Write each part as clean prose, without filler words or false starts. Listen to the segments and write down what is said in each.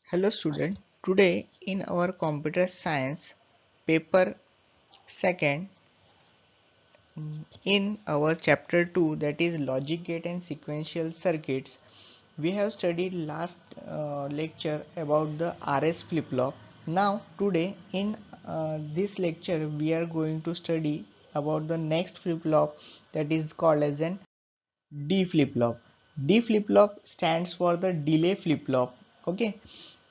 Hello student, today in our computer science paper second in our chapter 2, that is logic gate and sequential circuits, we have studied last lecture about the RS flip-flop. Now today in this lecture we are going to study about the next flip-flop, that is called as an D flip-flop. D flip-flop stands for the delay flip-flop. Okay,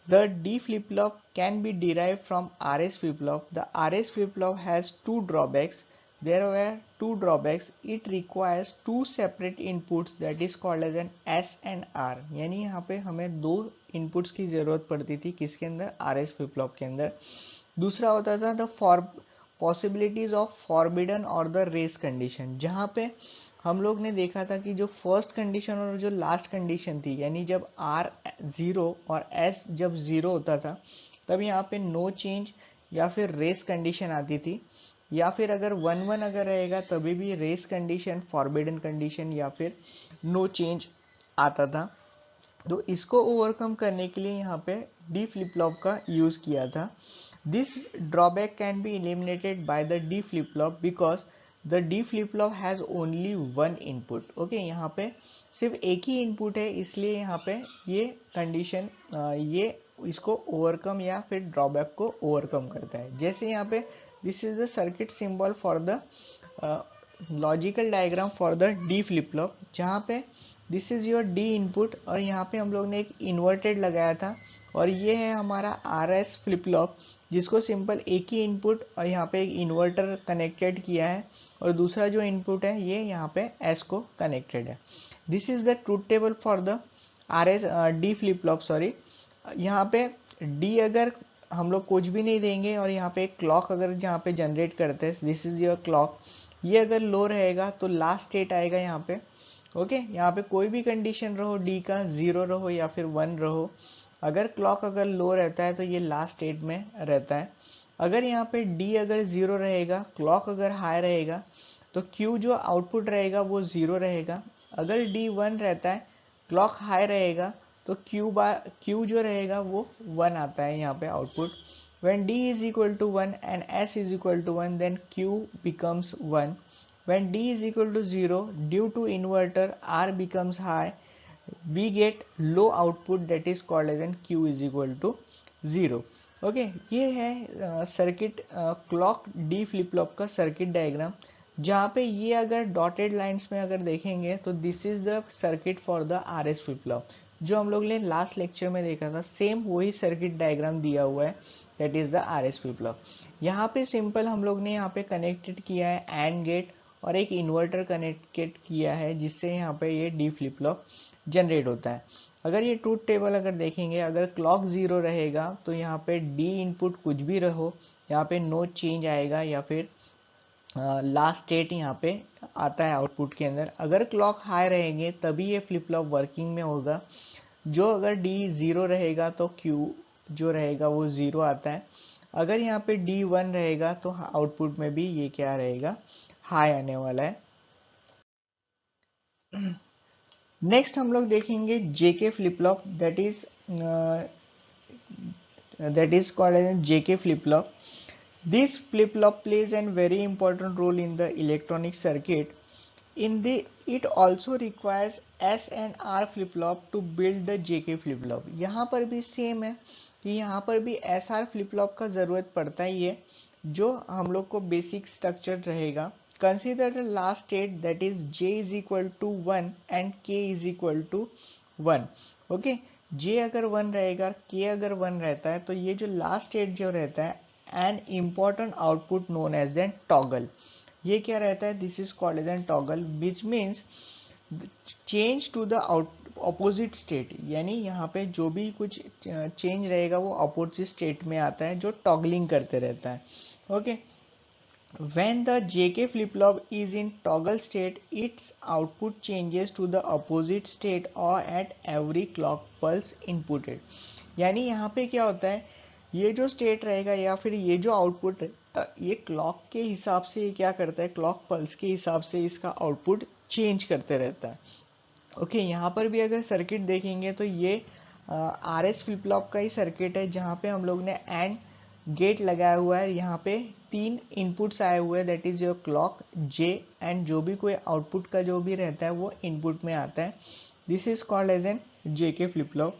the D flip-flop can be derived from RS flip-flop. The RS flip-flop has two drawbacks. There were two drawbacks. It requires two separate inputs, that is called as an S and R. यानी यहाँ पे हमें दो inputs की ज़रूरत पड़ती थी, किसके अंदर, RS flip-flop के अंदर. दूसरा होता था द पॉसिबिलिटीज ऑफ फॉरबिडन और द रेस कंडीशन, जहाँ पे हम लोग ने देखा था कि जो फर्स्ट कंडीशन और जो लास्ट कंडीशन थी, यानी जब R 0 और S जब 0 होता था तब यहाँ पे नो चेंज या फिर रेस कंडीशन आती थी, या फिर अगर 1 1 अगर रहेगा तभी भी रेस कंडीशन, फॉरबिडन कंडीशन या फिर नो चेंज आता था. तो इसको ओवरकम करने के लिए यहाँ पे डी फ्लिप फ्लॉप का यूज़ किया था. This drawback can be eliminated by the D flip flop because the D flip flop has only one input. Okay, यहाँ पे सिर्फ एक ही इनपुट है, इसलिए यहाँ पे ये कंडीशन ये इसको ओवरकम या फिर ड्रॉबैक को ओवरकम करता है. जैसे यहाँ पे this is the circuit symbol for the logical diagram for the D flip flop, जहाँ पे this is your D input और यहाँ पे हम लोग ने एक इन्वर्टेड लगाया था, और ये है हमारा आर एस फ्लिप फ्लॉप जिसको सिंपल एक ही इनपुट और यहाँ पे एक इन्वर्टर कनेक्टेड किया है, और दूसरा जो इनपुट है ये यहाँ पे एस को कनेक्टेड है. This is the truth table for the R S D flip flop. Sorry, यहाँ पे डी अगर हम लोग कुछ भी नहीं देंगे और यहाँ पे एक क्लॉक अगर यहाँ पे जनरेट करते हैं, दिस इज योर क्लॉक, ये अगर लो रहेगा तो लास्ट स्टेट आएगा यहाँ पे. ओके, यहाँ पे कोई भी कंडीशन रहो, डी का 0 रहो या फिर 1 रहो, अगर क्लॉक अगर लो रहता है तो ये लास्ट स्टेट में रहता है. अगर यहाँ पे डी अगर 0 रहेगा, क्लॉक अगर हाई रहेगा तो क्यू जो आउटपुट रहेगा वो 0 रहेगा. अगर डी 1 रहता है, क्लॉक हाई रहेगा तो क्यू जो रहेगा वो 1 आता है यहाँ पे output. when d is equal to 1 and s is equal to 1, then q becomes 1. when d is equal to 0, due to inverter r becomes high, we get low output, that is called as an q is equal to 0. Okay, ये है circuit clock D flip flop का circuit diagram, जहाँ पे ये अगर dotted lines में अगर देखेंगे तो this is the circuit for the R S flip flop, जो हम लोग ने लास्ट लेक्चर में देखा था. सेम वही सर्किट डायग्राम दिया हुआ है, that is the R S flip flop. यहाँ पे सिंपल हम लोग ने यहाँ पे कनेक्टेड किया है एंड गेट और एक इन्वर्टर कनेक्टेड किया है, जिससे यहाँ पे ये डी फ्लिप फ्लॉप जनरेट होता है. अगर ये ट्रूथ टेबल अगर देखेंगे, अगर क्लॉक 0 रहेगा तो यहाँ पे डी इनपुट कुछ भी रहो, यहाँ पे नो चेंज आएगा या फिर लास्ट स्टेट यहाँ पे आता है आउटपुट के अंदर. अगर क्लॉक हाई रहेंगे तभी ये फ्लिप फ्लॉप वर्किंग में होगा. जो अगर डी 0 रहेगा तो क्यू जो रहेगा वो 0 आता है. अगर यहाँ पे डी 1 रहेगा तो आउटपुट में भी ये क्या रहेगा, हाई आने वाला है. नेक्स्ट हम लोग देखेंगे JK flip flop, that is called as JK flip-flop. This flip-flop plays a very important role in the electronic circuit. It also requires S and R flip-flop to build the JK flip-flop. यहाँ पर भी same है कि यहाँ पर भी SR flip-flop का ज़रूरत पड़ता ही है, जो हम लोग को बेसिक स्ट्रक्चर रहेगा. Consider the last state, that is J is equal to 1 and K is equal to 1. Okay, J अगर 1 रहेगा, K अगर 1 रहता है तो ये जो लास्ट स्टेट जो रहता है, an important output known as then toggle, ये क्या रहता है, this is called as an toggle, which means change to the opposite state. यानी यहाँ पे जो भी कुछ चेंज रहेगा वो अपोजिट स्टेट में आता है, जो टॉगलिंग करते रहता है. Okay, when the JK flip-flop is in toggle state, its output changes to the opposite state or at every clock pulse inputted. यानी यहाँ पे क्या होता है, ये जो स्टेट रहेगा या फिर ये जो आउटपुट, ये क्लॉक के हिसाब से ये क्या करता है, क्लॉक पल्स के हिसाब से इसका आउटपुट चेंज करते रहता है. ओके, यहाँ पर भी अगर सर्किट देखेंगे तो ये आर एस फ्लिप फ्लॉप का ही सर्किट है जहाँ पे हम लोग ने एंड गेट लगाया हुआ है। यहाँ पे 3 इनपुट्स आए हुए हैं, that is your clock, J and जो भी कोई आउटपुट का जो भी रहता है वो इनपुट में आता है। This is called as an JK flip flop.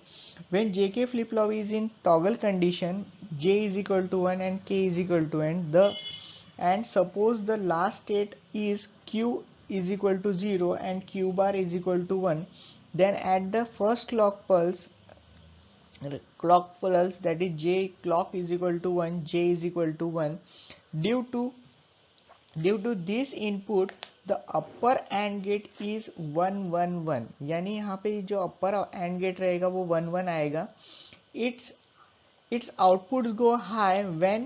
When JK flip flop is in toggle condition, J is equal to 1 and K is equal to n, and suppose the last state is Q is equal to 0 and Q bar is equal to 1, then at the first clock pulse, that is J clock is equal to 1, J is equal to 1, due to this input the upper AND gate is 1 1 1, यानी यहाँ पे जो अपर AND gate रहेगा वो 1 1 आएगा। its outputs go high when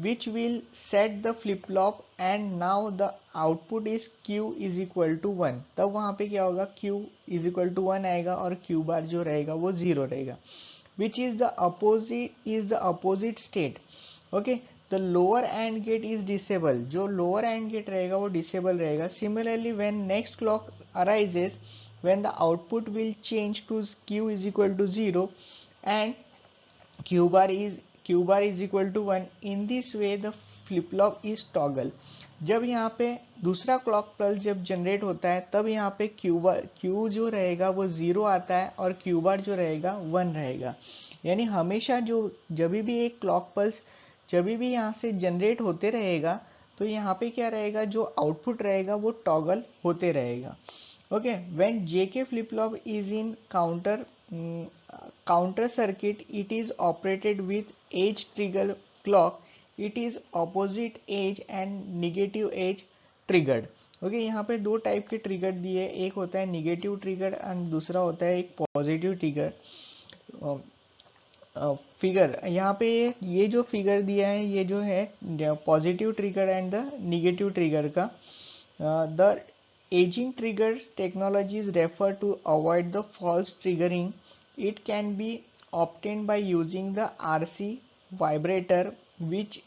which will set the flip flop, and now the output is Q is equal to 1, तब वहाँ पे क्या होगा, Q is equal to 1 आएगा और Q बार जो रहेगा वो 0 रहेगा, which is the opposite state। okay, the lower AND gate is disable, जो lower AND gate रहेगा वो disable रहेगा। Similarly when next clock arises, when the output will change to Q is equal to 0 and Q bar is equal to 1, in this way the flip flop is toggle। जब यहाँ पे दूसरा clock pulse जब generate होता है तब यहाँ पे Q जो रहेगा वो 0 आता है और Q बार जो रहेगा 1 रहेगा। यानी हमेशा जब भी एक क्लॉक पल्स जब भी यहाँ से जनरेट होते रहेगा तो यहाँ पे क्या रहेगा, जो आउटपुट रहेगा वो टॉगल होते रहेगा। Okay, when JK flip flop is in counter circuit, it is operated with edge trigger clock, it is opposite edge and negative edge triggered। Okay, यहाँ पे 2 टाइप के ट्रिगर दिए, एक होता है निगेटिव ट्रिगर एंड दूसरा होता है एक पॉजिटिव ट्रिगर। फिगर यहाँ पे ये जो फिगर दिया है ये जो है positive trigger and the negative trigger का। The edging trigger technology is refer to avoid the false triggering. It can be obtained by using the RC vibrator which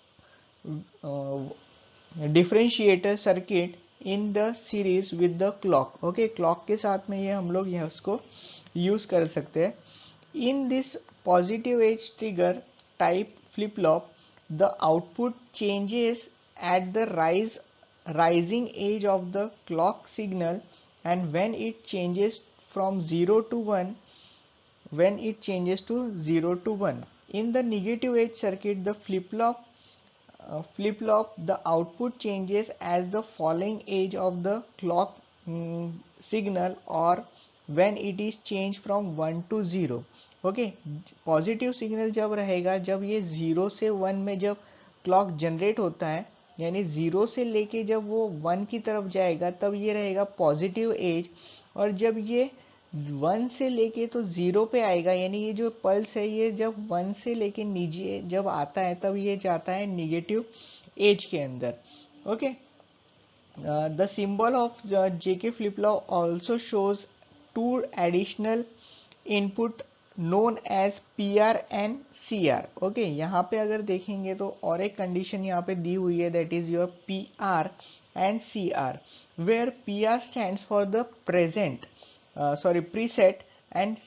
differentiator circuit in the series with the clock। okay, clock के साथ में ये हम लोग इसको use कर सकते हैं। In this positive edge trigger type flip flop, the output changes at the rising edge of the clock signal, and when it changes from 0 to 1, in the negative edge circuit the flip flop the output changes as the falling edge of the clock signal, or when it is changed from 1 to 0। Okay, positive signal जब रहेगा, जब ये 0 से 1 में जब clock generate होता है, यानी 0 से लेके जब वो 1 की तरफ जाएगा तब ये रहेगा पॉजिटिव एज, और जब ये 1 से लेके तो 0 पे आएगा, यानी ये जो पल्स है ये जब 1 से लेके नीचे जब आता है तब ये जाता है निगेटिव एज के अंदर। Okay, the symbol of JK flip flop also shows 2 additional input known as PR and CR। Okay, यहाँ पे अगर देखेंगे तो और एक कंडीशन यहाँ पे दी हुई है, that is your PR and CR, where PR stands for the present preset, and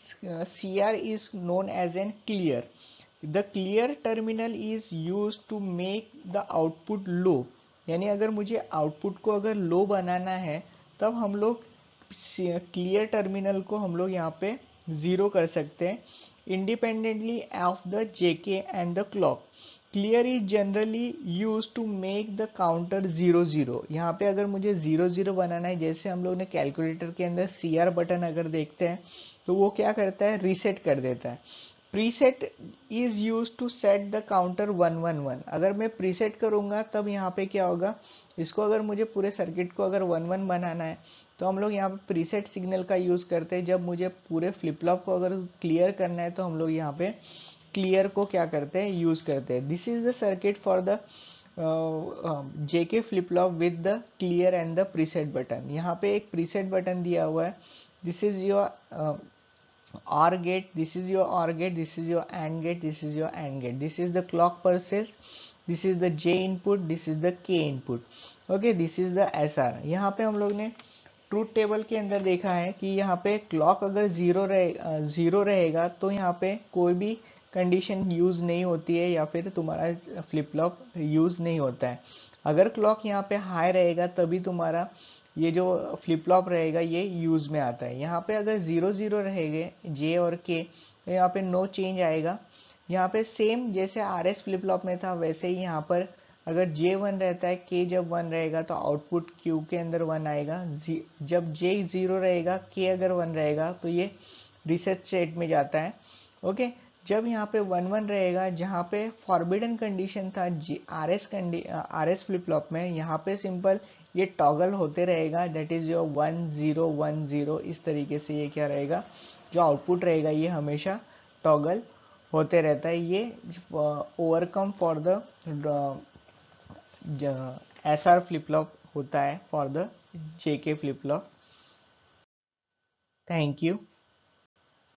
CR is known as an clear। The clear terminal is used to make the output low, यानी अगर मुझे output को अगर लो बनाना है तब हम लोग clear terminal को हम लोग यहाँ पे 0 कर सकते हैं, independently of the JK and the clock. Clear is generally use to make the counter 0 0। यहाँ पे अगर मुझे 0 0 बनाना है, जैसे हम लोग ने कैलकुलेटर के अंदर CR बटन अगर देखते हैं तो वो क्या करता है, रीसेट कर देता है। Preset is use to set the counter 1 1 1। अगर मैं प्रीसेट करूंगा तब यहाँ पे क्या होगा, इसको अगर मुझे पूरे सर्किट को अगर 1 1 बनाना है तो हम लोग यहाँ पे प्रीसेट सिग्नल का यूज करते हैं। जब मुझे पूरे फ्लिप फ्लॉप को अगर क्लियर करना है तो हम लोग यहाँ पे क्लियर को क्या करते हैं, यूज करते हैं। This is the circuit for the JK flip flop with the clear and the preset button. यहाँ पे एक प्रीसेट बटन दिया हुआ है, this is your OR gate, this is your OR gate, this is your AND gate, this is your AND gate, this is the clock pulses, this is the J input, this is the K input। okay, this is the SR। यहाँ पे हम लोग ने truth table के अंदर देखा है कि यहाँ पे क्लॉक अगर ज़ीरो रहेगा तो यहाँ पे कोई भी कंडीशन यूज़ नहीं होती है या फिर तुम्हारा फ्लिप फ्लॉप यूज़ नहीं होता है। अगर क्लॉक यहाँ पे हाई रहेगा तभी तुम्हारा ये जो फ्लिप फ्लॉप रहेगा ये यूज़ में आता है। यहाँ पे अगर 0 0 रहेंगे जे और के तो यहाँ पे नो चेंज आएगा। यहाँ पे सेम जैसे आर एस फ्लिप फ्लॉप में था वैसे ही यहाँ पर अगर जे 1 रहता है, के जब 1 रहेगा तो आउटपुट क्यू के अंदर 1 आएगा। जब जे 0 रहेगा, के अगर 1 रहेगा तो ये रीसेट स्टेट में जाता है। ओके, जब यहाँ पे 1 1 रहेगा, जहाँ पे फॉरबिडन कंडीशन था आर एस फ्लिप फ्लॉप में, यहाँ पे सिंपल ये टॉगल होते रहेगा, दैट इज जो 1 0 1 0, इस तरीके से ये क्या रहेगा, जो आउटपुट रहेगा ये हमेशा टॉगल होते रहता है। ये overcome for the SR flip flop होता है for the JK flip flop. Thank you.